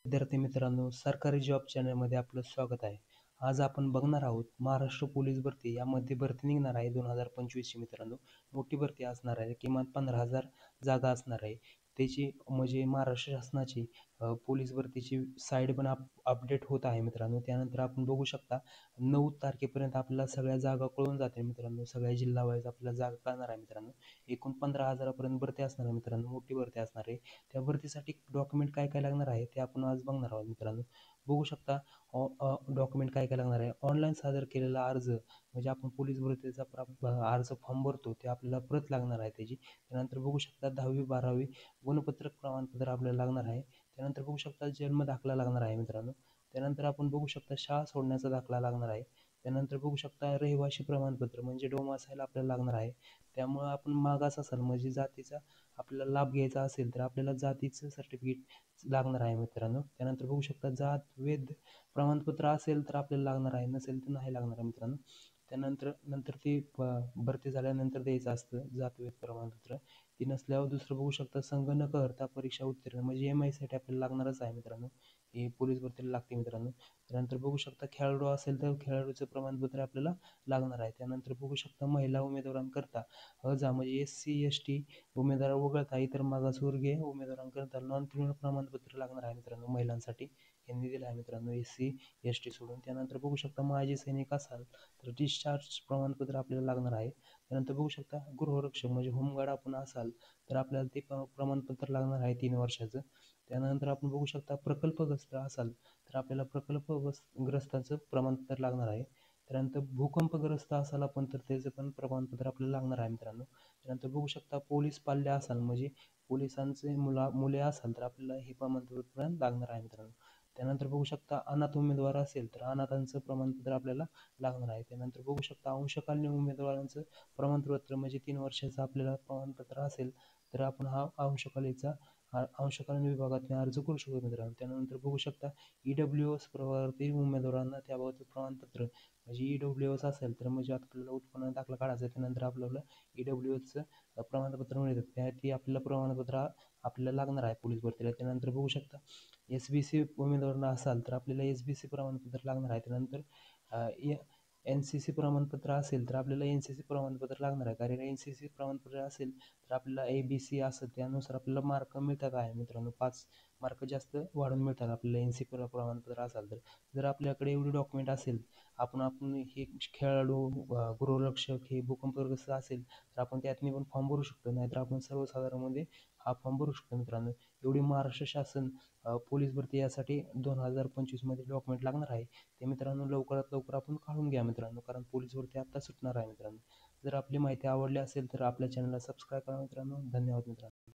विद्यार्थी मित्रांनो, सरकारी जॉब चॅनलमध्ये आपलं स्वागत आहे. आज आपण बघणार आहोत महाराष्ट्र पोलीस भरती यामध्ये भरती निघणार आहे 2025ची मित्रांनो. मोठी भरती असणार आहे. किमान 15,000 जागा असणार आहे. त्याची म्हणजे महाराष्ट्र शासनाची पोलीस भरतीची साईड पण अपडेट होत आहे मित्रांनो. त्यानंतर आपण बघू शकता 9 तारखेपर्यंत आपल्याला सगळ्या जागा कळून जातील मित्रांनो. सगळ्या जिल्हा वाईज आपल्याला जागा कळणार आहे मित्रांनो. एकूण 15,000 पर्यंत भरती असणार आहे मित्रांनो. मोठी भरती असणार आहे. त्या भरतीसाठी डॉक्युमेंट काय काय लागणार आहे ते आपण आज बघणार आहोत मित्रांनो. बघू शकता डॉक्युमेंट काय काय लागणार आहे. ऑनलाईन सादर केलेला अर्ज म्हणजे आपण पोलीस भरतीचा अर्ज फॉर्म भरतो ते आपल्याला प्रत लागणार आहे त्याची. त्यानंतर बघू शकता 10वी 12वी गुणपत्रक प्रमाणपत्र आपल्याला लागणार आहे. त्यानंतर बघू शकता जन्म दाखला लागणार आहे मित्रांनो. त्यानंतर आपण बघू शकता शाळा सोडण्याचा दाखला लागणार आहे. त्यानंतर बघू शकता रहिवासी प्रमाणपत्र म्हणजे डोमासाईल आपल्याला लागणार आहे. त्यामुळं आपण मागास असाल म्हणजे जातीचा आपल्याला लाभ घ्यायचा असेल तर आपल्याला जातीचं सर्टिफिकेट लागणार आहे मित्रांनो. त्यानंतर बघू शकता जात वेद प्रमाणपत्र असेल तर आपल्याला लागणार आहे, नसेल तर नाही लागणार आहे मित्रांनो. नंतर ते भरती झाल्यानंतर द्यायचं असतं जातवेद प्रमाणपत्र. ती नसल्यावर दुसरं बघू शकता संगणक अर्हता परीक्षा उत्तीर्ण म्हणजे MI साठी आपल्याला लागणारच आहे मित्रांनो. हे पोलीस भरतीला लागते मित्रांनो. त्यानंतर बघू शकता खेळाडू असेल तर खेळाडूचं प्रमाणपत्र आपल्याला लागणार आहे. त्यानंतर बघू शकता महिला उमेदवारांकरता म्हणजे SC ST उमेदवार वगळता इतर मागासवर्गीय उमेदवारांकरता नॉन क्रिमिनल प्रमाणपत्र लागणार आहे मित्रांनो. महिलांसाठी यांनी दिलं आहे मित्रांनो SC ST सोडून. त्यानंतर बघू शकता माजी सैनिक असाल तर डिस्चार्ज प्रमाणपत्र आपल्याला लागणार आहे. त्यानंतर बघू शकता गृहरक्षक म्हणजे होमगार्ड आपण असाल तर आपल्याला ते प्रमाणपत्र लागणार आहे 3 वर्षाचं. त्यानंतर आपण बघू शकता प्रकल्पग्रस्त असाल तर आपल्याला प्रकल्पग्रस्ताचं प्रमाणपत्र लागणार आहे. त्यानंतर भूकंपग्रस्त असाल आपण तर त्याचं पण प्रमाणपत्र आपल्याला लागणार आहे मित्रांनो. त्यानंतर बघू शकता पोलीस पाल्य असाल म्हणजे पोलिसांचे मुले असाल तर आपल्याला हे प्रमाणपत्र लागणार आहे मित्रांनो. त्यानंतर बघू शकता अनाथ उमेदवार असेल तर अनाथांचं प्रमाणपत्र आपल्याला लागणार आहे. त्यानंतर बघू शकता अंशकालीन उमेदवारांचं प्रमाणपत्र म्हणजे 3 वर्षाचं आपल्याला प्रमाणपत्र असेल तर आपण हा अंशकालीन विभागात अर्ज करू शकतो मित्रांनो. त्यानंतर बघू शकता EWS प्रवर्ती उमेदवारांना त्याबाबत प्रमाणपत्र म्हणजे EWS असेल तर म्हणजे आपल्याला उत्पन्न दाखला काढायचा. त्यानंतर आपल्याला EWSचं प्रमाणपत्र मिळतात ती आपल्याला प्रमाणपत्र आपल्याला लागणार आहे पोलीस भरतीला. त्यानंतर बघू शकता SBC उमेदवारांना असाल तर आपल्याला SBC प्रमाणपत्र लागणार आहे. त्यानंतर NCC प्रमाणपत्र असेल तर आपल्याला NCC प्रमाणपत्र लागणार आहे. कारण NCC प्रमाणपत्र असेल तर आपल्याला ABC असं त्यानुसार आपल्याला मार्क मिळतात आहे मित्रांनो. 5 मार्क जास्त वाढून मिळतात आपल्याला NCC प्रमाणपत्र असाल तर. जर आपल्याकडे एवढी डॉक्युमेंट असेल आपण हे खेळाडू गृहरक्षक हे भूकंपग्रस्त असेल तर आपण त्यातनी पण फॉर्म भरू शकतो. नाहीतर आपण सर्वसाधारणमध्ये हा फॉर्म भरू शकतो मित्रांनो. एवढी महाराष्ट्र शासन पोलीस भरती यासाठी 2025मध्ये डॉक्युमेंट लागणार आहे. ते मित्रांनो लवकरात लवकर आपण काढून घ्या मित्रांनो. कारण पोलीस भरती आत्ता सुटणार आहे मित्रांनो. जर आपली माहिती आवडली असेल तर आपल्या चॅनलला सबस्क्राईब करा मित्रांनो. धन्यवाद मित्रांनो.